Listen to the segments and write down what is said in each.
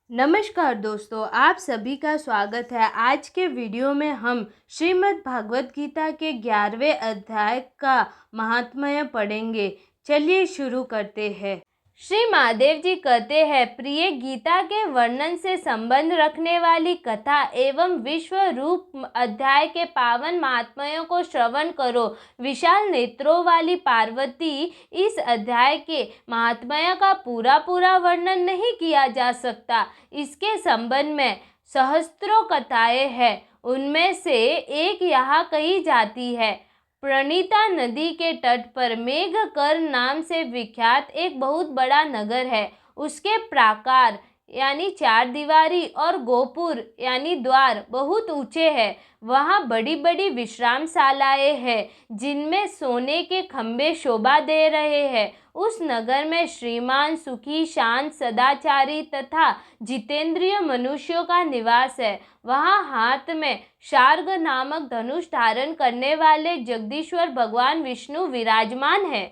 नमस्कार दोस्तों, आप सभी का स्वागत है। आज के वीडियो में हम श्रीमद् भागवत गीता के 11वें अध्याय का महात्म्य पढ़ेंगे। चलिए शुरू करते हैं। श्री महादेव जी कहते हैं, प्रिय, गीता के वर्णन से संबंध रखने वाली कथा एवं विश्व रूप अध्याय के पावन महात्म्यों को श्रवण करो। विशाल नेत्रों वाली पार्वती, इस अध्याय के महात्म्य का पूरा वर्णन नहीं किया जा सकता। इसके संबंध में सहस्त्रों कथाएं हैं। उनमें से एक यहाँ कही जाती है। प्रणीता नदी के तट पर मेघकर्ण नाम से विख्यात एक बहुत बड़ा नगर है। उसके प्राकार यानी चार दीवारी और गोपुर यानी द्वार बहुत ऊंचे हैं। वहाँ बड़ी बड़ी विश्रामशालाएं हैं जिनमें सोने के खंभे शोभा दे रहे हैं। उस नगर में श्रीमान, सुखी, शांत, सदाचारी तथा जितेंद्रिय मनुष्यों का निवास है। वहाँ हाथ में शार्ग नामक धनुष धारण करने वाले जगदीश्वर भगवान विष्णु विराजमान है।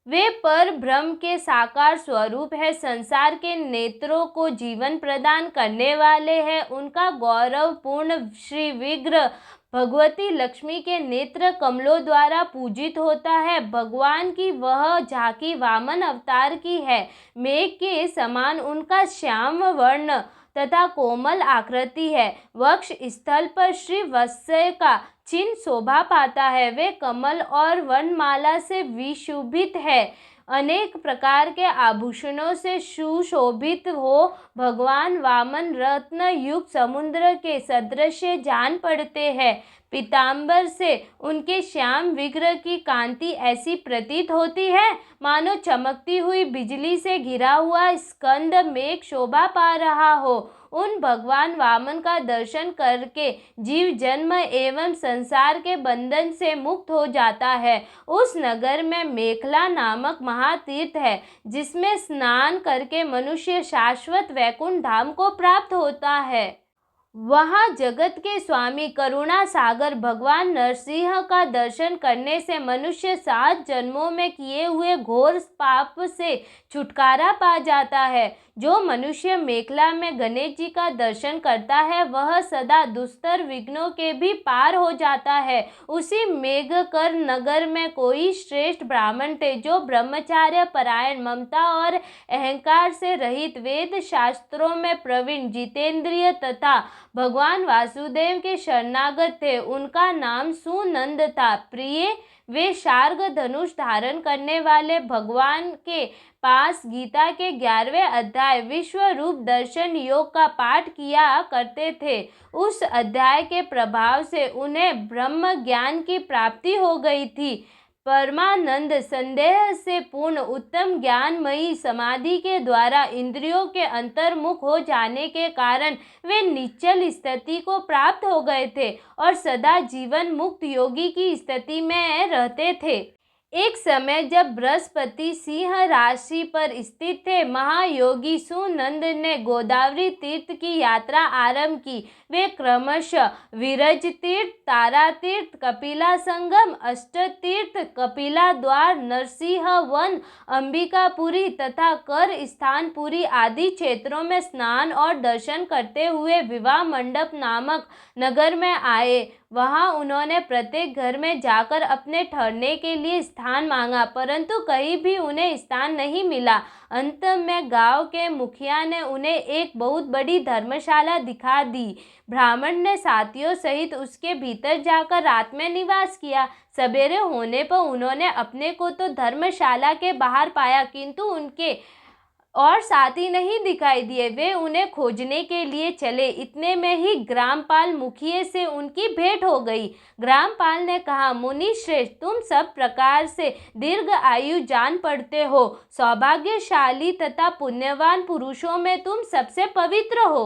वे पर ब्रह्म के साकार स्वरूप है। संसार के नेत्रों को जीवन प्रदान करने वाले हैं। उनका गौरवपूर्ण श्री विग्रह भगवती लक्ष्मी के नेत्र कमलों द्वारा पूजित होता है। भगवान की वह झांकी वामन अवतार की है। मेघ के समान उनका श्याम वर्ण तथा कोमल आकृति है। वक्ष स्थल पर श्री वत्स का चिन्ह शोभा पाता है। वे कमल और वनमाला से विशोभित है। अनेक प्रकार के आभूषणों से सुशोभित हो भगवान वामन रत्न युक्त समुद्र के सदृश जान पड़ते हैं। पीतांबर से उनके श्याम विग्रह की कांति ऐसी प्रतीत होती है मानो चमकती हुई बिजली से घिरा हुआ स्कंद मेघ शोभा पा रहा हो। उन भगवान वामन का दर्शन करके जीव जन्म एवं संसार के बंधन से मुक्त हो जाता है। उस नगर में मेखला नामक महातीर्थ है जिसमें स्नान करके मनुष्य शाश्वत वैकुंठ धाम को प्राप्त होता है। वहाँ जगत के स्वामी करुणा सागर भगवान नरसिंह का दर्शन करने से मनुष्य 7 जन्मों में किए हुए घोर पाप से छुटकारा पा जाता है। जो मनुष्य मेखला में गणेश जी का दर्शन करता है वह सदा दुस्तर विघ्नों के भी पार हो जाता है। उसी मेघकर्ण नगर में कोई श्रेष्ठ ब्राह्मण थे जो ब्रह्मचार्य परायण, ममता और अहंकार से रहित, वेद शास्त्रों में प्रवीण, जितेंद्रिय तथा भगवान वासुदेव के शरणागत थे। उनका नाम सुनंद था। प्रिय, वे शार्ग धनुष धारण करने वाले भगवान के पास गीता के 11वें अध्याय विश्व रूप दर्शन योग का पाठ किया करते थे। उस अध्याय के प्रभाव से उन्हें ब्रह्म ज्ञान की प्राप्ति हो गई थी। परमानंद संदेह से पूर्ण उत्तम ज्ञानमयी समाधि के द्वारा इंद्रियों के अंतर्मुख हो जाने के कारण वे निश्चल स्थिति को प्राप्त हो गए थे और सदा जीवन मुक्त योगी की स्थिति में रहते थे। एक समय जब बृहस्पति सिंह राशि पर स्थित थे, महायोगी सुनंद ने गोदावरी तीर्थ की यात्रा आरंभ की। वे क्रमशः विरज तीर्थ, तारा तीर्थ, कपिला संगम, अष्ट तीर्थ, कपिला द्वार, नरसिंह वन, अंबिकापुरी तथा कर स्थानपुरी आदि क्षेत्रों में स्नान और दर्शन करते हुए विवाह मंडप नामक नगर में आए। वहां उन्होंने प्रत्येक घर में जाकर अपने ठहरने के लिए स्थान मांगा, परंतु कहीं भी उन्हें स्थान नहीं मिला। अंत में गांव के मुखिया ने उन्हें एक बहुत बड़ी धर्मशाला दिखा दी। ब्राह्मण ने साथियों सहित उसके भीतर जाकर रात में निवास किया। सवेरे होने पर उन्होंने अपने को तो धर्मशाला के बाहर पाया, किंतु उनके और साथी नहीं दिखाई दिए। वे उन्हें खोजने के लिए चले। इतने में ही ग्रामपाल मुखिए से उनकी भेंट हो गई। ग्रामपाल ने कहा, मुनि श्रेष्ठ, तुम सब प्रकार से दीर्घ आयु जान पड़ते हो। सौभाग्यशाली तथा पुण्यवान पुरुषों में तुम सबसे पवित्र हो।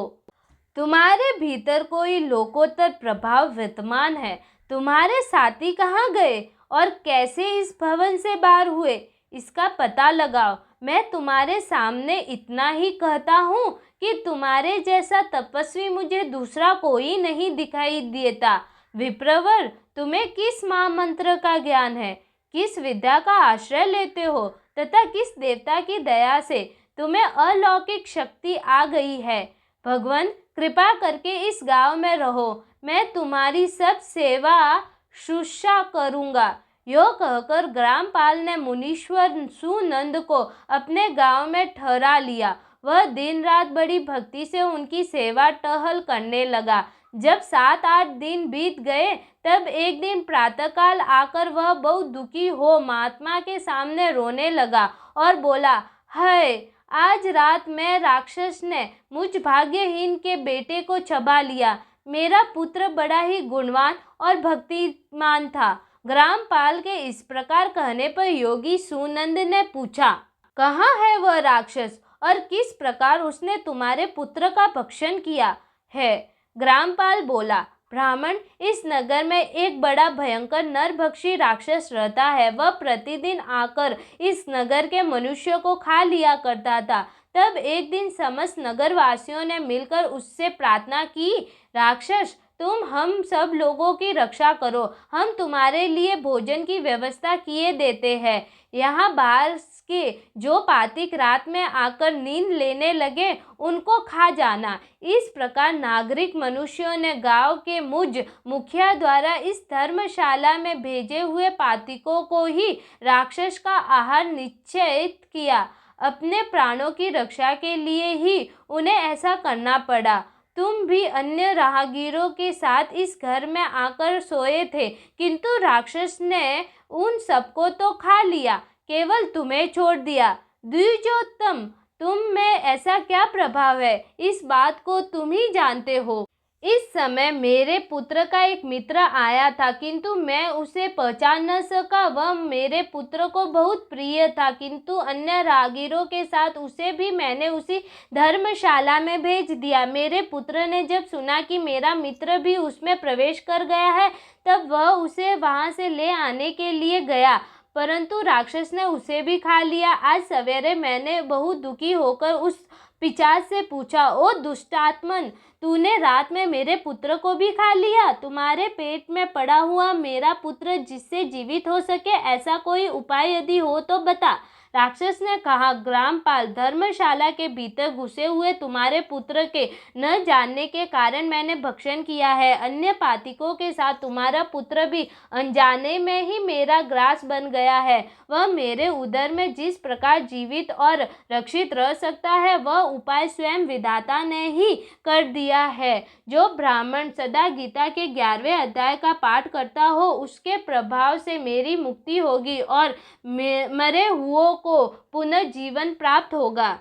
तुम्हारे भीतर कोई लोकोत्तर प्रभाव विद्यमान है। तुम्हारे साथी कहाँ गए और कैसे इस भवन से बाहर हुए, इसका पता लगाओ। मैं तुम्हारे सामने इतना ही कहता हूँ कि तुम्हारे जैसा तपस्वी मुझे दूसरा कोई नहीं दिखाई देता। विप्रवर, तुम्हें किस महामंत्र का ज्ञान है, किस विद्या का आश्रय लेते हो तथा किस देवता की दया से तुम्हें अलौकिक शक्ति आ गई है। भगवान, कृपा करके इस गांव में रहो, मैं तुम्हारी सब सेवा शुश्रूषा करूँगा। यो कहकर ग्रामपाल ने मुनीश्वर सुनंद को अपने गांव में ठहरा लिया। वह दिन रात बड़ी भक्ति से उनकी सेवा टहल करने लगा। जब 7-8 दिन बीत गए तब एक दिन प्रातःकाल आकर वह बहुत दुखी हो महात्मा के सामने रोने लगा और बोला, हाय, आज रात में राक्षस ने मुझ भाग्यहीन के बेटे को चबा लिया। मेरा पुत्र बड़ा ही गुणवान और भक्तिमान था। ग्रामपाल के इस प्रकार कहने पर योगी सुनंद ने पूछा, कहाँ है वह राक्षस और किस प्रकार उसने तुम्हारे पुत्र का भक्षण किया है? ग्रामपाल बोला, ब्राह्मण, इस नगर में एक बड़ा भयंकर नरभक्षी राक्षस रहता है। वह प्रतिदिन आकर इस नगर के मनुष्यों को खा लिया करता था। तब एक दिन समस्त नगरवासियों ने मिलकर उससे प्रार्थना की, राक्षस, तुम हम सब लोगों की रक्षा करो, हम तुम्हारे लिए भोजन की व्यवस्था किए देते हैं। यहाँ बाहर के जो पातिक रात में आकर नींद लेने लगे उनको खा जाना। इस प्रकार नागरिक मनुष्यों ने गांव के मुझ मुखिया द्वारा इस धर्मशाला में भेजे हुए पातिकों को ही राक्षस का आहार निश्चित किया। अपने प्राणों की रक्षा के लिए ही उन्हें ऐसा करना पड़ा। तुम भी अन्य राहगीरों के साथ इस घर में आकर सोए थे, किंतु राक्षस ने उन सबको तो खा लिया, केवल तुम्हें छोड़ दिया। द्विजोत्तम, तुम में ऐसा क्या प्रभाव है, इस बात को तुम ही जानते हो। इस समय मेरे पुत्र का एक मित्र आया था, किंतु मैं उसे पहचान न सका। वह मेरे पुत्र को बहुत प्रिय था, किंतु अन्य राहगीरों के साथ उसे भी मैंने उसी धर्मशाला में भेज दिया। मेरे पुत्र ने जब सुना कि मेरा मित्र भी उसमें प्रवेश कर गया है, तब वह उसे वहां से ले आने के लिए गया, परंतु राक्षस ने उसे भी खा लिया। आज सवेरे मैंने बहुत दुखी होकर उस पिशाच से पूछा, ओ दुष्टात्मन, तूने रात में मेरे पुत्र को भी खा लिया? तुम्हारे पेट में पड़ा हुआ मेरा पुत्र जिससे जीवित हो सके, ऐसा कोई उपाय यदि हो तो बता। राक्षस ने कहा, ग्रामपाल, धर्मशाला के भीतर घुसे हुए तुम्हारे पुत्र के न जानने के कारण मैंने भक्षण किया है। अन्य पातिकों के साथ तुम्हारा पुत्र भी अनजाने में ही मेरा ग्रास बन गया है। वह मेरे उदर में जिस प्रकार जीवित और रक्षित रह सकता है, वह उपाय स्वयं विधाता ने ही कर दिया है। जो ब्राह्मण सदा गीता के 11वें अध्याय का पाठ करता हो, उसके प्रभाव से मेरी मुक्ति होगी और मरे हुओं को पुनः जीवन प्राप्त होगा।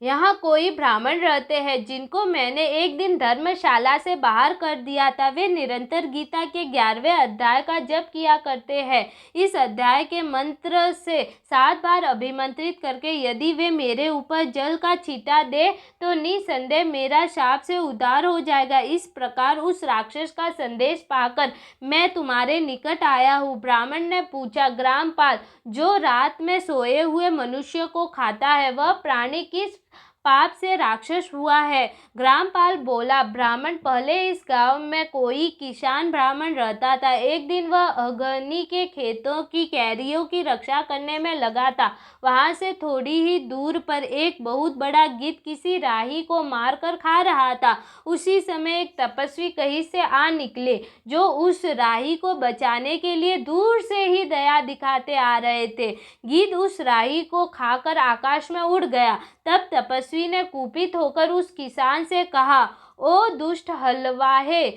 यहाँ कोई ब्राह्मण रहते हैं जिनको मैंने एक दिन धर्मशाला से बाहर कर दिया था। वे निरंतर गीता के 11वें अध्याय का जप किया करते हैं। इस अध्याय के मंत्र से 7 बार अभिमंत्रित करके यदि वे मेरे ऊपर जल का छींटा दे तो निसंदेह मेरा शाप से उद्धार हो जाएगा। इस प्रकार उस राक्षस का संदेश पाकर मैं तुम्हारे निकट आया हूँ। ब्राह्मण ने पूछा, ग्रामपाल, जो रात में सोए हुए मनुष्य को खाता है, वह प्राणी किस पाप से राक्षस हुआ है? ग्रामपाल बोला, ब्राह्मण, पहले इस गांव में कोई किसान ब्राह्मण रहता था। एक दिन वह अगनी के खेतों की कैरियों की रक्षा करने में लगा था। वहां से थोड़ी ही दूर पर एक बहुत बड़ा गिद्ध किसी राही को मारकर खा रहा था। उसी समय एक तपस्वी कहीं से आ निकले, जो उस राही को बचाने के लिए दूर से ही दया दिखाते आ रहे थे। गिद्ध उस राही को खाकर आकाश में उड़ गया। तब तपस्वी ने कुपित होकर उस किसान से कहा, ओ दुष्ट हलवाहे,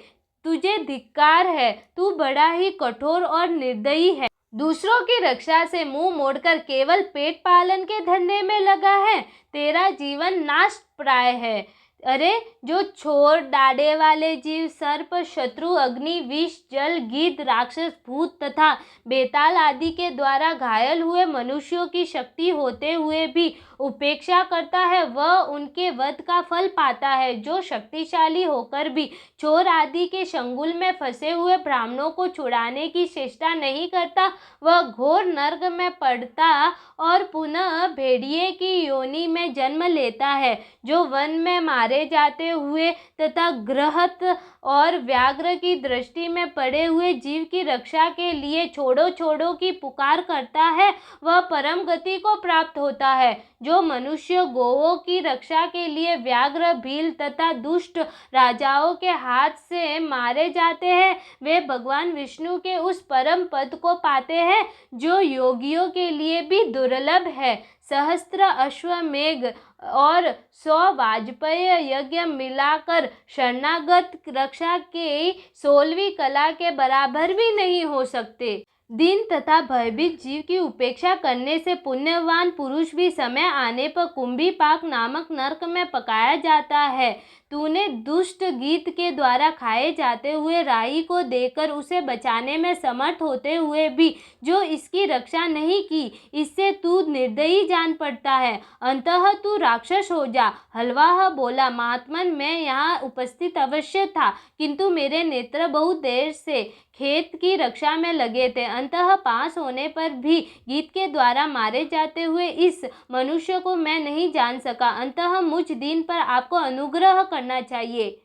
तुझे धिक्कार है, तू बड़ा ही कठोर और निर्दयी है। दूसरों की रक्षा से मुंह मोड़कर केवल पेट पालन के धंधे में लगा है। तेरा जीवन नाश प्राय है। अरे, जो छोर डाढ़े वाले जीव, सर्प, शत्रु, अग्नि, विष, जल, गिद्ध, राक्षस, भूत तथा बेताल आदि के द्वारा घायल हुए मनुष्यों की शक्ति होते हुए भी उपेक्षा करता है, वह उनके वध का फल पाता है। जो शक्तिशाली होकर भी चोर आदि के शंगुल में फंसे हुए ब्राह्मणों को छुड़ाने की चेष्टा नहीं करता, वह घोर नर्क में पड़ता और पुनः भेड़िए की योनि में जन्म लेता है। जो वन में मारे मारे जाते हुए तथा घृत और व्याघ्र की दृष्टि में पड़े हुए जीव की रक्षा के लिए छोड़ो छोड़ो की पुकार करता है, वह परम गति को प्राप्त होता है। जो मनुष्य गोवों की रक्षा के लिए व्याघ्र, भील तथा दुष्ट राजाओं के हाथ से मारे जाते हैं, वे भगवान विष्णु के उस परम पद को पाते हैं जो योगियों के लिए भी दुर्लभ है। सहस्त्र अश्वमेघ और 100 वाजपेय यज्ञ मिलाकर शरणागत रक्षा की 16वीं कला के बराबर भी नहीं हो सकते। दीन तथा भयभीत जीव की उपेक्षा करने से पुण्यवान पुरुष भी समय आने पर कुंभीपाक नामक नरक में पकाया जाता है। तूने दुष्ट गीत के द्वारा खाए जाते हुए राई को देकर उसे बचाने में समर्थ होते हुए भी जो इसकी रक्षा नहीं की, इससे तू निर्दयी जान पड़ता है। अंततः तू राक्षस हो जा। हलवाह बोला, महात्मन, मैं यहाँ उपस्थित अवश्य था, किंतु मेरे नेत्र बहुत देर से खेत की रक्षा में लगे थे। अंततः पास होने पर भी गीत के द्वारा मारे जाते हुए इस मनुष्य को मैं नहीं जान सका। अंततः मुझ दीन पर आपको अनुग्रह करना चाहिए।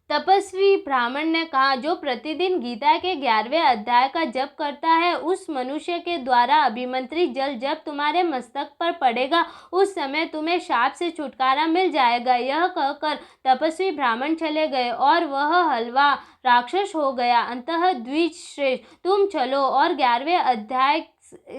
तपस्वी ब्राह्मण ने कहा, जो प्रतिदिन गीता के 11वें अध्याय का जप करता है, उस मनुष्य के द्वारा अभिमंत्रित जल जब तुम्हारे मस्तक पर पड़ेगा, उस समय तुम्हें शाप से छुटकारा मिल जाएगा। यह कहकर तपस्वी ब्राह्मण चले गए और वह हलवा राक्षस हो गया। अंततः द्विजश्रेष्ठ, तुम चलो और 11वें अध्याय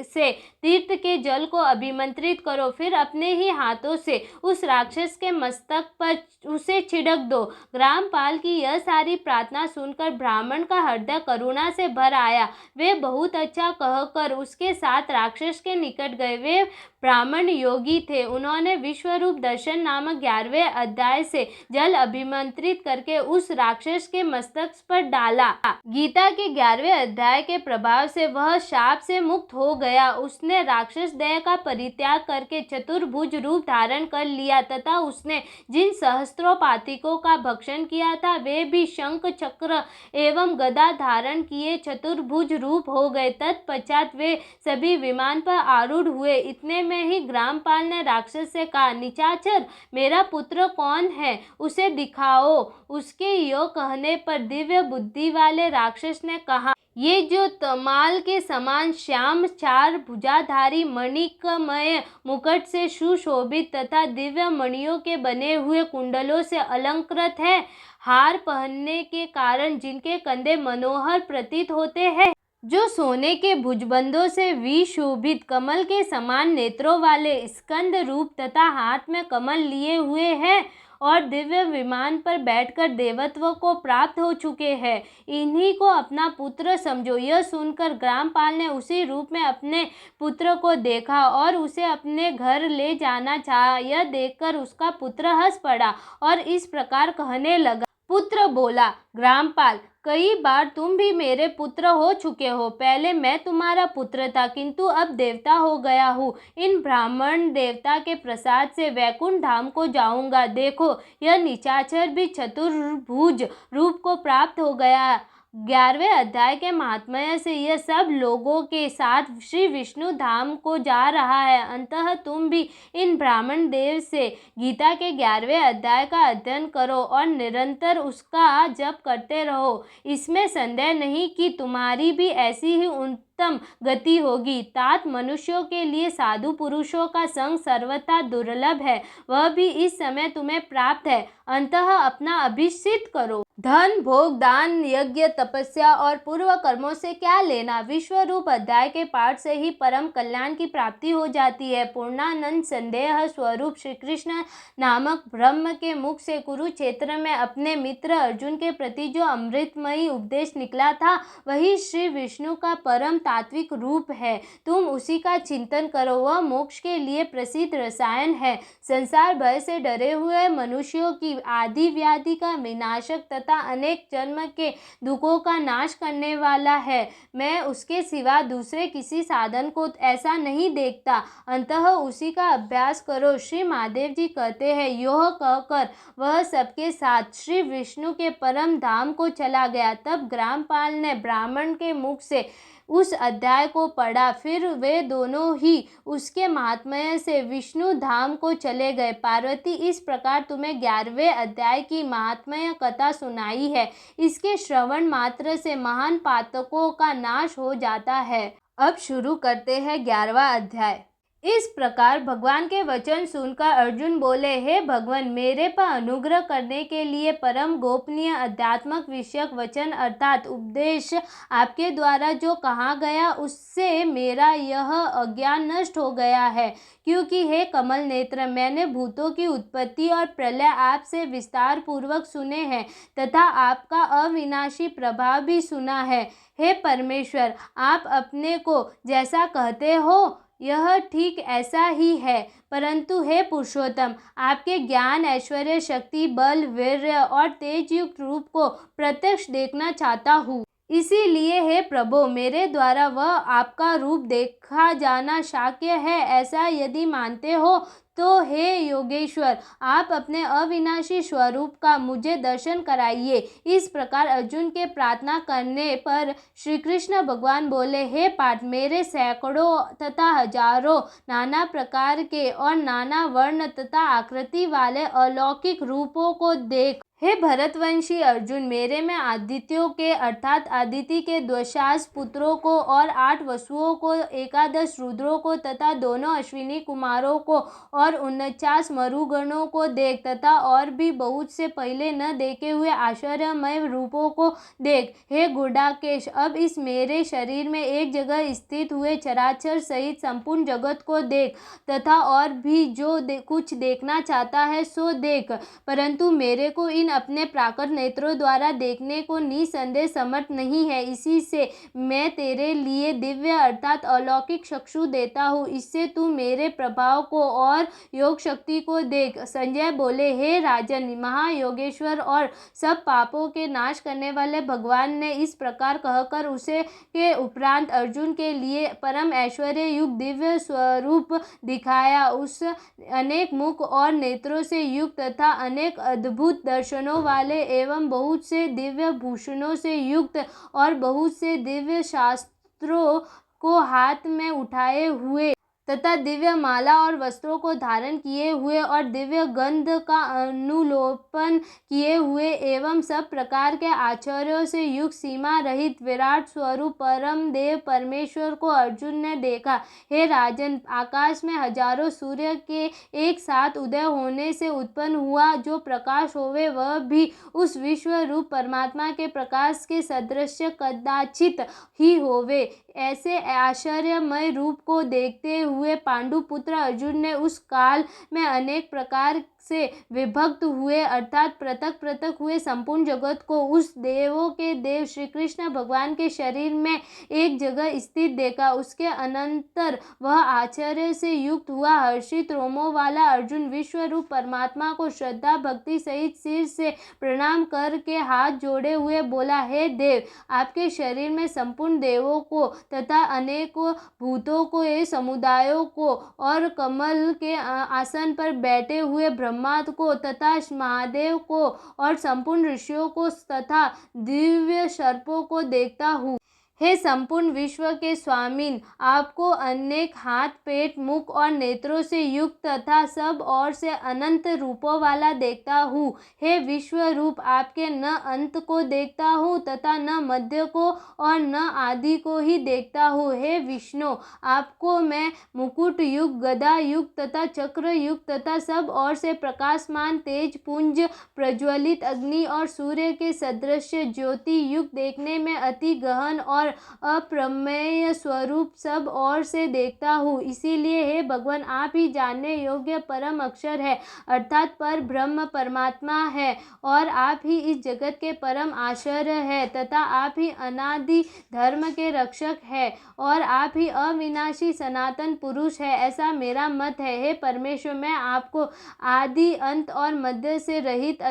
से तीर्थ के जल को अभिमंत्रित करो, फिर अपने ही हाथों से उस राक्षस के मस्तक पर उसे छिड़क दो। ग्रामपाल की यह सारी प्रार्थना सुनकर ब्राह्मण का हृदय करुणा से भर आया। वे बहुत अच्छा कहकर उसके साथ राक्षस के निकट गए। वे ब्राह्मण योगी थे। उन्होंने विश्वरूप दर्शन नामक 11वें अध्याय से जल अभिमंत्रित करके उस राक्षस के मस्तक पर डाला। गीता के 11वें अध्याय के प्रभाव से वह शाप से मुक्त हो गया। उसने राक्षस देह का परित्याग करके चतुर्भुज रूप धारण कर लिया तथा उसने जिन सहस्त्रों पातिकों का भक्षण किया था, वे भी शंख, चक्र एवं गदा धारण किए चतुर्भुज रूप हो गए। तत्पश्चात वे सभी विमान पर आरूढ़ हुए। इतने में ही ग्रामपाल ने राक्षस से कहा, निशाचर, मेरा पुत्र कौन है, उसे दिखाओ। उसके यो कहने पर दिव्य बुद्धि वाले राक्षस ने कहा, ये जो तमाल के समान श्याम 4 भुजाधारी मणिकमय मुकुट से सुशोभित तथा दिव्य मणियों के बने हुए कुंडलों से अलंकृत है, हार पहनने के कारण जिनके कंधे मनोहर प्रतीत होते हैं, जो सोने के भुजबंधों से विशोभित कमल के समान नेत्रों वाले स्कंद रूप तथा हाथ में कमल लिए हुए हैं और दिव्य विमान पर बैठकर देवत्व को प्राप्त हो चुके हैं, इन्हीं को अपना पुत्र समझो। यह सुनकर ग्रामपाल ने उसी रूप में अपने पुत्र को देखा और उसे अपने घर ले जाना चाहा। यह देखकर उसका पुत्र हंस पड़ा और इस प्रकार कहने लगा। पुत्र बोला, ग्रामपाल, कई बार तुम भी मेरे पुत्र हो चुके हो। पहले मैं तुम्हारा पुत्र था, किंतु अब देवता हो गया हूँ। इन ब्राह्मण देवता के प्रसाद से वैकुंठ धाम को जाऊंगा। देखो, यह निशाचर भी चतुर्भुज रूप को प्राप्त हो गया। 11वें अध्याय के महात्म्य से यह सब लोगों के साथ श्री विष्णु धाम को जा रहा है। अंततः तुम भी इन ब्राह्मण देव से गीता के 11वें अध्याय का अध्ययन करो और निरंतर उसका जप करते रहो। इसमें संदेह नहीं कि तुम्हारी भी ऐसी ही उत्तम गति होगी। तात मनुष्यों के लिए साधु पुरुषों का संग सर्वथा दुर्लभ है, वह भी इस समय तुम्हें प्राप्त है। अंततः अपना अभिषेक करो। धन, भोग, दान, यज्ञ, तपस्या और पूर्व कर्मों से क्या लेना। विश्वरूप अध्याय के पाठ से ही परम कल्याण की प्राप्ति हो जाती है। पूर्णानंद संदेह स्वरूप श्री कृष्ण नामक ब्रह्म के मुख से कुरुक्षेत्र में अपने मित्र अर्जुन के प्रति जो अमृतमयी उपदेश निकला था, वही श्री विष्णु का परम तात्विक रूप है। तुम उसी का चिंतन करो, वह मोक्ष के लिए प्रसिद्ध रसायन है। संसार भय से डरे हुए मनुष्यों की आदि व्याधि का विनाशक तथा अनेक जन्म के दुखों का नाश करने वाला है। मैं उसके सिवा दूसरे किसी साधन को ऐसा नहीं देखता। अंततः उसी का अभ्यास करो। श्री महादेव जी कहते हैं, यह कहकर वह सबके साथ श्री विष्णु के परम धाम को चला गया। तब ग्रामपाल ने ब्राह्मण के मुख से उस अध्याय को पढ़ा। फिर वे दोनों ही उसके महात्म्य से विष्णु धाम को चले गए। पार्वती, इस प्रकार तुम्हें 11वें अध्याय की महात्म्य कथा सुनाई है। इसके श्रवण मात्र से महान पातकों का नाश हो जाता है। अब शुरू करते हैं 11वां अध्याय। इस प्रकार भगवान के वचन सुनकर अर्जुन बोले, हे भगवान, मेरे पर अनुग्रह करने के लिए परम गोपनीय अध्यात्मक विषयक वचन अर्थात उपदेश आपके द्वारा जो कहा गया उससे मेरा यह अज्ञान नष्ट हो गया है। क्योंकि हे कमल नेत्र, मैंने भूतों की उत्पत्ति और प्रलय आपसे विस्तार पूर्वक सुने हैं तथा आपका अविनाशी प्रभाव भी सुना है। हे परमेश्वर, आप अपने को जैसा कहते हो यह ठीक ऐसा ही है, परंतु हे पुरुषोत्तम, आपके ज्ञान, ऐश्वर्य, शक्ति, बल, वीर्य और तेज युक्त रूप को प्रत्यक्ष देखना चाहता हूँ। इसीलिए हे प्रभु, मेरे द्वारा वह आपका रूप देखा जाना शक्य है ऐसा यदि मानते हो तो हे योगेश्वर, आप अपने अविनाशी स्वरूप का मुझे दर्शन कराइए। इस प्रकार अर्जुन के प्रार्थना करने पर श्री कृष्ण भगवान बोले, हे पार्थ, मेरे सैकड़ों तथा हजारों नाना प्रकार के और नाना वर्ण तथा आकृति वाले अलौकिक रूपों को देख। हे भरतवंशी अर्जुन, मेरे में आदित्यों के अर्थात आदिति के द्वादश पुत्रों को और 8 वसुओं को, 11 रुद्रों को तथा दोनों अश्विनी कुमारों को और 49 मरुगणों को देख तथा और भी बहुत से पहले न देखे हुए आश्चर्यमय रूपों को देख। हे गुडाकेश, अब इस मेरे शरीर में एक जगह स्थित हुए चराचर सहित संपूर्ण जगत को देख तथा और भी जो कुछ देखना चाहता है सो देख, परंतु मेरे को इन अपने प्राकट नेत्रों द्वारा देखने को निसंदेह समर्थ नहीं है। इसी से मैं तेरे लिए दिव्य अर्थात अलौकिक चक्षु देता हूँ, इससे तू मेरे प्रभाव को और योग शक्ति को देख। संजय बोले, हे राजन, महायोगेश्वर और सब पापों के नाश करने वाले भगवान ने इस प्रकार कहकर उसे के उपरांत अर्जुन के लिए परम ऐश्वर्य युक्त दिव्य स्वरूप दिखाया। उस अनेक मुख और नेत्रों से युक्त तथा अनेक अद्भुत दर्शनों वाले एवं बहुत से दिव्य भूषणों से युक्त और बहुत से दिव्य शास्त्रों को हाथ में उठाए हुए तथा दिव्य माला और वस्त्रों को धारण किए हुए और दिव्य गंध का अनुलोपन किए हुए एवं सब प्रकार के आचार्यों से युक्त सीमा रहित विराट स्वरूप परम देव परमेश्वर को अर्जुन ने देखा। हे राजन, आकाश में हजारों सूर्य के एक साथ उदय होने से उत्पन्न हुआ जो प्रकाश होवे वह भी उस विश्व रूप परमात्मा के प्रकाश के सदृश कदाचित ही होवे। ऐसे आश्चर्यमय रूप को देखते हुए पांडुपुत्र अर्जुन ने उस काल में अनेक प्रकार से विभक्त हुए अर्थात पृथक पृथक हुए संपूर्ण जगत को उस देवों के देव श्री कृष्ण भगवान के शरीर में एक जगह स्थित देखा। उसके अनंतर वह आश्चर्य से युक्त हुआ हर्षित रोमों वाला अर्जुन विश्व रूप परमात्मा को श्रद्धा भक्ति सहित सिर से प्रणाम करके हाथ जोड़े हुए बोला, हे देव, आपके शरीर में संपूर्ण देवों को तथा अनेकों भूतों को, ये समुदायों को और कमल के आसन पर बैठे हुए ब्रह्मा को तथा महादेव को और संपूर्ण ऋषियों को तथा दिव्य सर्पों को देखता हूँ। हे संपूर्ण विश्व के स्वामीन, आपको अनेक हाथ, पेट, मुख और नेत्रों से युक्त तथा सब ओर से अनंत रूपों वाला देखता हूँ। हे विश्व रूप, आपके न अंत को देखता हूँ तथा न मध्य को और न आदि को ही देखता हूँ। हे विष्णु, आपको मैं मुकुट युक्त, गदा युक्त तथा चक्र युक्त तथा सब ओर से प्रकाशमान तेज पुंज, प्रज्वलित अग्नि और सूर्य के सदृश ज्योति युक्त देखने में अति गहन और अप्रमेय स्वरूप सब ओर से देखता हूँ। इसीलिए हे भगवान, आप ही जानने योग्य परम अक्षर है अर्थात पर ब्रह्म परमात्मा है और आप ही इस जगत के परम आश्चर्य है तथा आप ही अनादि धर्म के रक्षक है और आप ही अविनाशी सनातन पुरुष है, ऐसा मेरा मत है। हे परमेश्वर, मैं आपको आदि अंत और मध्य से रहित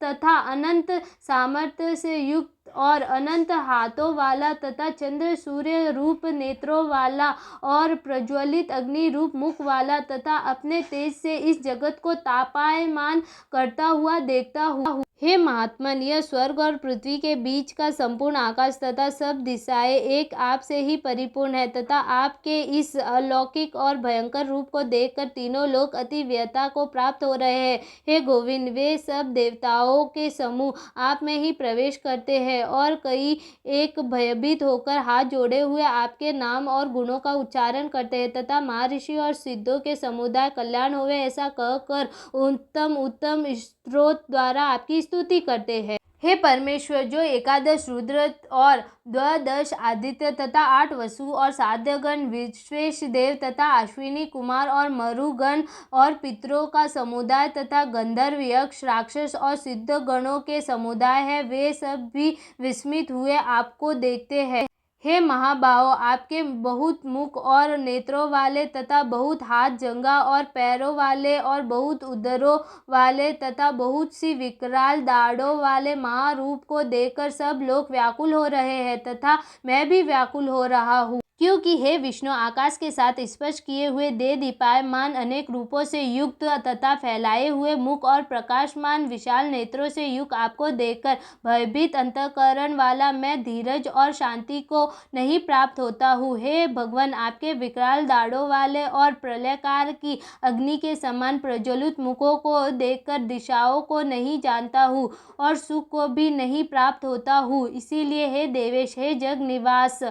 तथा अनंत सामर्थ्य से युक्त और अनंत हाथों वाला तथा चंद्र सूर्य रूप नेत्रों वाला और प्रज्वलित अग्नि रूप मुख वाला तथा अपने तेज से इस जगत को तापायमान करता हुआ देखता हूँ। हे महात्मन, यह स्वर्ग और पृथ्वी के बीच का संपूर्ण आकाश तथा सब दिशाएं एक आप से ही परिपूर्ण है तथा आपके इस अलौकिक और भयंकर रूप को देखकर तीनों लोग अति व्यथा को प्राप्त हो रहे हैं। हे गोविंद, वे सब देवताओं के समूह आप में ही प्रवेश करते हैं और कई एक भयभीत होकर हाथ जोड़े हुए आपके नाम और गुणों का उच्चारण करते हैं तथा महर्षि और सिद्धों के समुदाय कल्याण होवे ऐसा कहकर उत्तम उत्तम स्त्रोत द्वारा आपकी स्तुति करते हैं। हे परमेश्वर, जो एकादश रुद्र और द्वादश आदित्य तथा 8 वसु और साध्यगण विश्वेश देव तथा अश्विनी कुमार और मरुगण और पितरों का समुदाय तथा गंधर्व यक्ष राक्षस और सिद्ध गणों के समुदाय है, वे सब भी विस्मित हुए आपको देखते हैं। हे महाबाहो, आपके बहुत मुख और नेत्रों वाले तथा बहुत हाथ जंघा और पैरों वाले और बहुत उदरों वाले तथा बहुत सी विकराल दाढ़ों वाले महारूप को देखकर सब लोग व्याकुल हो रहे हैं तथा मैं भी व्याकुल हो रहा हूँ, क्योंकि हे विष्णु, आकाश के साथ स्पर्श किए हुए दे दीपायमान अनेक रूपों से युक्त तथा फैलाए हुए मुख और प्रकाशमान विशाल नेत्रों से युक्त आपको देखकर भयभीत अंतःकरण वाला मैं धीरज और शांति को नहीं प्राप्त होता हूँ। हे भगवान, आपके विकराल दाढ़ों वाले और प्रलयकार की अग्नि के समान प्रज्वलित मुखों को देखकर दिशाओं को नहीं जानता हूँ और सुख को भी नहीं प्राप्त होता हूँ। इसीलिए हे देवेश, हे जग निवास,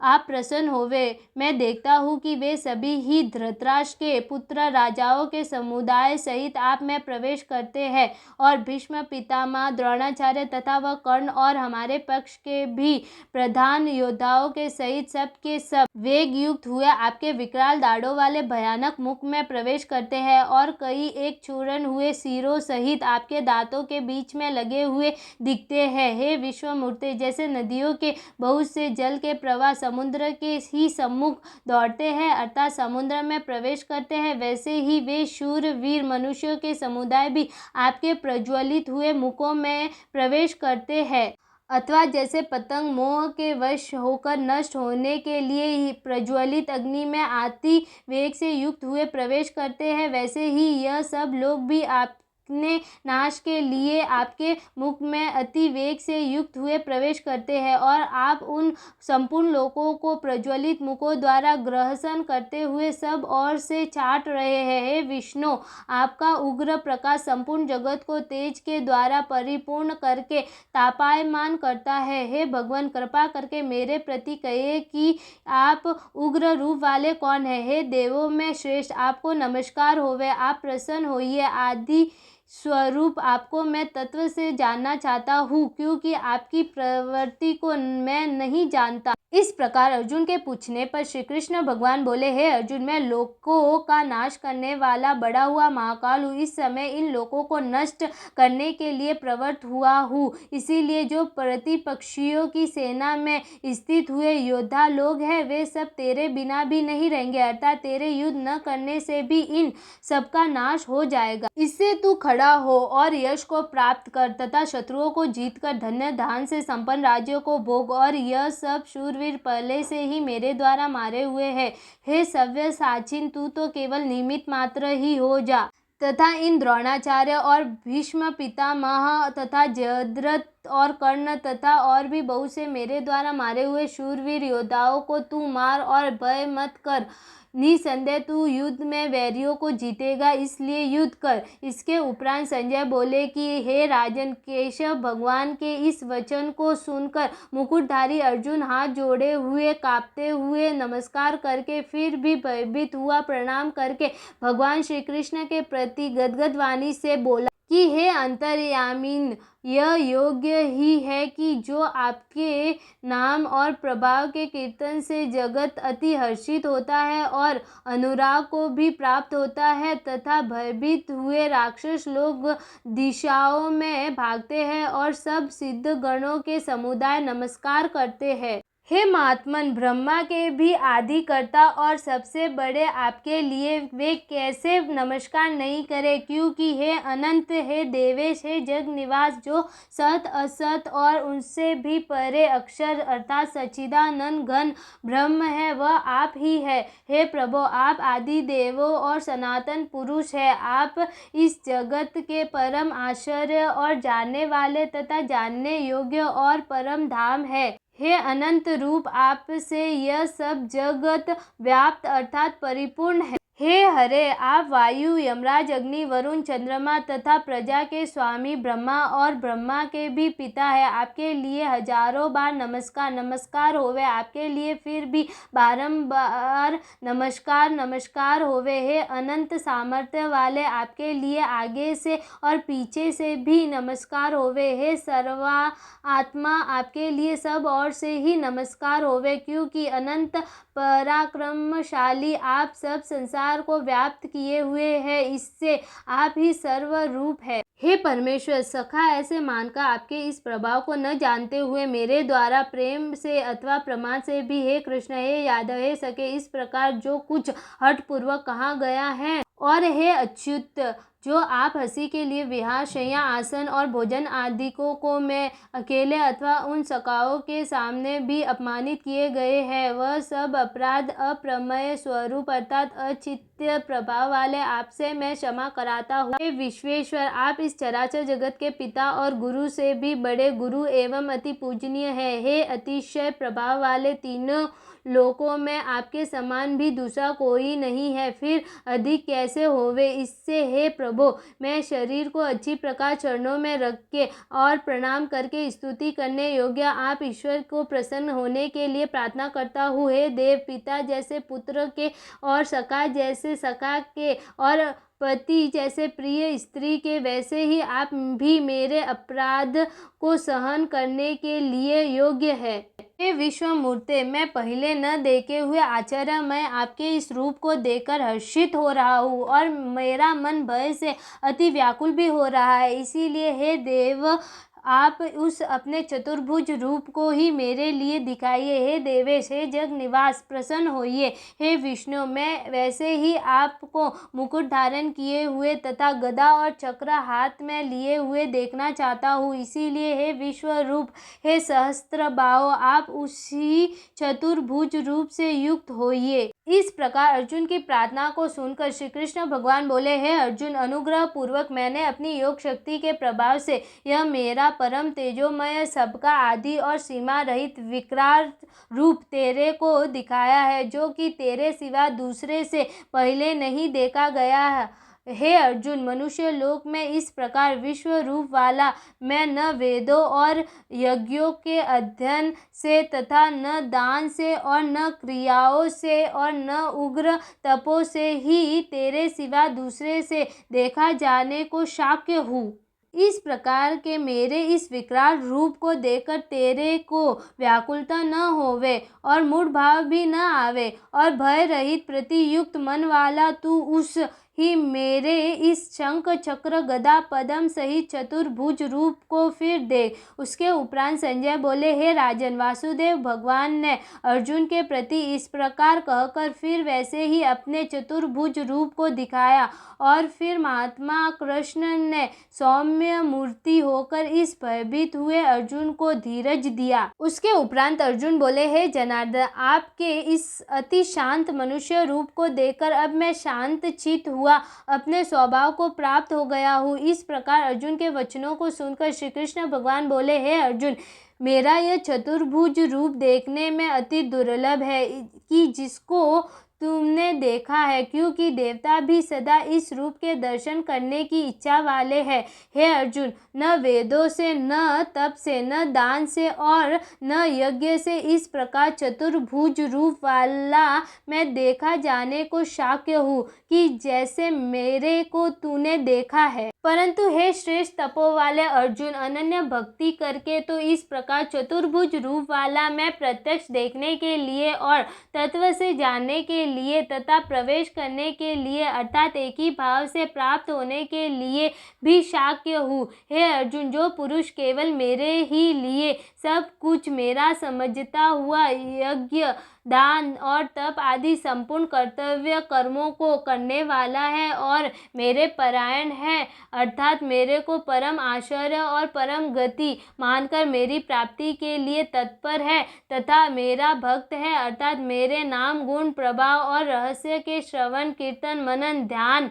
आप प्रसन्न होवे। मैं देखता हूँ कि वे सभी ही धृतराष्ट्र के पुत्र राजाओं के समुदाय सहित आप में प्रवेश करते हैं और भीष्म पितामह, द्रोणाचार्य तथा वह कर्ण और हमारे पक्ष के भी प्रधान योद्धाओं के सहित सब के सब वेग युक्त हुए आपके विकराल दाढ़ों वाले भयानक मुख में प्रवेश करते हैं और कई एक चूर्ण हुए सिरों सहित आपके दांतों के बीच में लगे हुए दिखते हैं। हे विश्वमूर्ति, जैसे नदियों के बहुत से जल के प्रवाह समुद्र के ही सम्मुख दौड़ते हैं अर्थात समुद्र में प्रवेश करते हैं, वैसे ही वे शूर वीर मनुष्यों के समुदाय भी आपके प्रज्वलित हुए मुखों में प्रवेश करते हैं। अथवा जैसे पतंग मोह के वश होकर नष्ट होने के लिए ही प्रज्वलित अग्नि में अति वेग से युक्त हुए प्रवेश करते हैं, वैसे ही यह सब लोग भी आपने नाश के लिए आपके मुख में अति वेग से युक्त हुए प्रवेश करते हैं और आप उन संपूर्ण लोगों को प्रज्वलित मुखों द्वारा ग्रहण करते हुए सब ओर से चाट रहे हैं। हे विष्णु, आपका उग्र प्रकाश संपूर्ण जगत को तेज के द्वारा परिपूर्ण करके तापायमान करता है। हे भगवान, कृपा करके मेरे प्रति कहिए कि आप उग्र रूप वाले कौन है। हे देवों में श्रेष्ठ, आपको नमस्कार होवे। आप प्रसन्न होइए। आदि स्वरूप आपको मैं तत्व से जानना चाहता हूँ, क्योंकि आपकी प्रवृत्ति को मैं नहीं जानता। इस प्रकार अर्जुन के पूछने पर श्री कृष्ण भगवान बोले, हे अर्जुन, मैं लोकों का नाश करने वाला बड़ा हुआ महाकाल हूँ। इस समय इन लोकों को नष्ट करने के लिए प्रवृत्त हुआ हूँ। इसीलिए जो प्रतिपक्षियों की सेना में स्थित हुए योद्धा लोग हैं, वे सब तेरे बिना भी नहीं रहेंगे, अर्थात तेरे युद्ध न करने से भी इन सबका नाश हो जाएगा। इससे तू खड़ा हो और यश को प्राप्त कर तथा शत्रुओं को जीतकर धन्य धान से संपन्न राज्यों को भोग। और यह सब शूरवीर पहले से ही मेरे द्वारा मारे हुए हैं। हे सव्यसाचिन, तू तो केवल निमित्त मात्र ही हो जा तथा इन द्रोणाचार्य और भीष्म पितामह तथा जयद्रथ और कर्ण तथा और भी बहुत से मेरे द्वारा मारे हुए शूरवीर योद्धाओं को तू मार और भय मत कर। निसंदेह तू युद्ध में वैरियों को जीतेगा, इसलिए युद्ध कर। इसके उपरांत संजय बोले कि हे राजन, केशव भगवान के इस वचन को सुनकर मुकुटधारी अर्जुन हाथ जोड़े हुए कांपते हुए नमस्कार करके फिर भी भयभीत हुआ प्रणाम करके भगवान श्री कृष्ण के प्रति गदगद वाणी से बोला कि हे अंतर्यामीन, यह योग्य ही है कि जो आपके नाम और प्रभाव के कीर्तन से जगत अति हर्षित होता है और अनुराग को भी प्राप्त होता है तथा भयभीत हुए राक्षस लोग दिशाओं में भागते हैं और सब सिद्ध गणों के समुदाय नमस्कार करते हैं। हे महात्मन, ब्रह्मा के भी आदिकर्ता और सबसे बड़े आपके लिए वे कैसे नमस्कार नहीं करें, क्योंकि हे अनंत, हे देवेश, हे जग निवास, जो सत असत और उनसे भी परे अक्षर अर्थात सच्चिदानंद घन ब्रह्म है, वह आप ही है। हे प्रभु, आप आदि देवों और सनातन पुरुष है। आप इस जगत के परम आश्चर्य और जानने वाले तथा जानने योग्य और परम धाम है। हे अनंत रूप, आप से यह सब जगत व्याप्त अर्थात परिपूर्ण है। हे हरे, आप वायु, यमराज, अग्नि, वरुण, चंद्रमा तथा प्रजा के स्वामी ब्रह्मा और ब्रह्मा के भी पिता है। आपके लिए हजारों बार नमस्कार नमस्कार होवे, आपके लिए फिर भी बारंबार नमस्कार नमस्कार होवे। हे अनंत सामर्थ्य वाले, आपके लिए आगे से और पीछे से भी नमस्कार होवे। हे सर्वा आत्मा, आपके लिए सब ओर से ही नमस्कार होवे, क्योंकि अनंत पराक्रमशाली आप सब संसार को व्याप्त किए हुए हैं, इससे आप ही सर्व रूप है। हे परमेश्वर, सखा ऐसे मानकर आपके इस प्रभाव को न जानते हुए मेरे द्वारा प्रेम से अथवा प्रमाण से भी हे कृष्ण, हे यादव, हे सखे, इस प्रकार जो कुछ हठपूर्वक कहा गया है, और हे अच्युत, जो आप हंसी के लिए विहार, शय्या, आसन और भोजन आदि को मैं अकेले अथवा उन सखाओं के सामने भी अपमानित किए गए हैं, वह सब अपराध अप्रमेय स्वरूप अर्थात अचित्य प्रभाव वाले आपसे मैं क्षमा कराता हूँ। हे विश्वेश्वर, आप इस चराचर जगत के पिता और गुरु से भी बड़े गुरु एवं अति पूजनीय है। हे अतिशय प्रभाव वाले, तीनों लोकों में आपके समान भी दूसरा कोई नहीं है, फिर अधिक कैसे होवे। इससे हे प्रभु, मैं शरीर को अच्छी प्रकार चरणों में रख के और प्रणाम करके स्तुति करने योग्य आप ईश्वर को प्रसन्न होने के लिए प्रार्थना करता हूँ। हे देव, पिता जैसे पुत्र के और सखा जैसे सखा के और पति जैसे प्रिय स्त्री के, वैसे ही आप भी मेरे अपराध को सहन करने के लिए योग्य है। हे विश्वमूर्ते, मैं पहले न देखे हुए आश्चर्य मैं आपके इस रूप को देखकर हर्षित हो रहा हूँ और मेरा मन भय से अति व्याकुल भी हो रहा है। इसीलिए हे देव, आप उस अपने चतुर्भुज रूप को ही मेरे लिए दिखाइए। हे देवेश, हे जग निवास, प्रसन्न होइए। हे विष्णु, मैं वैसे ही आपको मुकुट धारण किए हुए तथा गदा और चक्र हाथ में लिए हुए देखना चाहता हूँ। इसीलिए हे विश्व रूप, हे सहस्त्र बाहो, आप उसी चतुर्भुज रूप से युक्त होइए। इस प्रकार अर्जुन की प्रार्थना को सुनकर श्री कृष्ण भगवान बोले, हे अर्जुन, अनुग्रह पूर्वक मैंने अपनी योग शक्ति के प्रभाव से यह मेरा परम तेजोमय, सबका आदि और सीमा रहित विकराल रूप तेरे को दिखाया है, जो कि तेरे सिवा दूसरे से पहले नहीं देखा गया है। हे अर्जुन, मनुष्य लोक में इस प्रकार विश्व रूप वाला मैं न वेदों और यज्ञों के अध्ययन से तथा न दान से और न क्रियाओं से और न उग्र तपों से ही तेरे सिवा दूसरे से देखा जाने को शाक्य हूँ। इस प्रकार के मेरे इस विकराल रूप को देखकर तेरे को व्याकुलता न होवे और मूढ़ भाव भी न आवे और भय रहित प्रति युक्त मन वाला तू उस ही मेरे इस शंख चक्र गदा पद्म सहित चतुर्भुज रूप को फिर देख। उसके उपरांत संजय बोले, हे राजन, वासुदेव भगवान ने अर्जुन के प्रति इस प्रकार कहकर फिर वैसे ही अपने चतुर्भुज रूप को दिखाया और फिर महात्मा कृष्ण ने सौम्य मूर्ति होकर इस भयभीत हुए अर्जुन को धीरज दिया। उसके उपरांत अर्जुन बोले, हे जनार्दन, आपके इस अति शांत मनुष्य रूप को देखकर अब मैं शांत चित्त हुआ अपने स्वभाव को प्राप्त हो गया हूँ। इस प्रकार अर्जुन के वचनों को सुनकर श्री कृष्ण भगवान बोले, हे अर्जुन, मेरा यह चतुर्भुज रूप देखने में अति दुर्लभ है कि जिसको तुमने देखा है, क्योंकि देवता भी सदा इस रूप के दर्शन करने की इच्छा वाले हैं। हे अर्जुन, न वेदों से, न तप से, न दान से और न यज्ञ से इस प्रकार चतुर्भुज रूप वाला मैं देखा जाने को शाक्य हूँ कि जैसे मेरे को तूने देखा है। परंतु हे श्रेष्ठ तपो वाले अर्जुन, अनन्य भक्ति करके तो इस प्रकार चतुर्भुज रूप वाला मैं प्रत्यक्ष देखने के लिए और तत्व से जानने के लिए तथा प्रवेश करने के लिए अर्थात एक ही भाव से प्राप्त होने के लिए भी शाक्य हूँ। हे अर्जुन, जो पुरुष केवल मेरे ही लिए सब कुछ मेरा समझता हुआ यज्ञ, दान और तप आदि संपूर्ण कर्तव्य कर्मों को करने वाला है और मेरे परायण है, अर्थात मेरे को परम आश्चर्य और परम गति मानकर मेरी प्राप्ति के लिए तत्पर है तथा मेरा भक्त है, अर्थात मेरे नाम गुण प्रभाव और रहस्य के श्रवण कीर्तन मनन ध्यान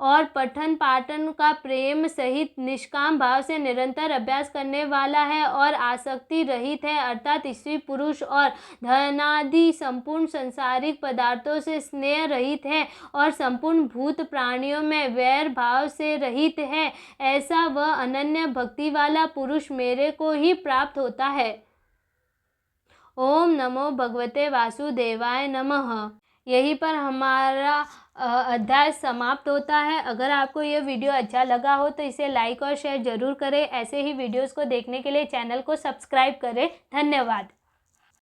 और पठन पाठन का प्रेम सहित निष्काम भाव से निरंतर अभ्यास करने वाला है और आसक्ति रहित है, अर्थात स्त्री पुरुष और धनादि संपूर्ण संसारिक पदार्थों से स्नेह रहित है और संपूर्ण भूत प्राणियों में वैर भाव से रहित है। ऐसा वह अनन्य भक्ति वाला पुरुष मेरे को ही प्राप्त होता है। ओम नमो भगवते वासुदेवाय नमः। यहीं पर हमारा अध्याय समाप्त होता है। अगर आपको यह वीडियो अच्छा लगा हो तो इसे लाइक और शेयर ज़रूर करें। ऐसे ही वीडियोस को देखने के लिए चैनल को सब्सक्राइब करें। धन्यवाद।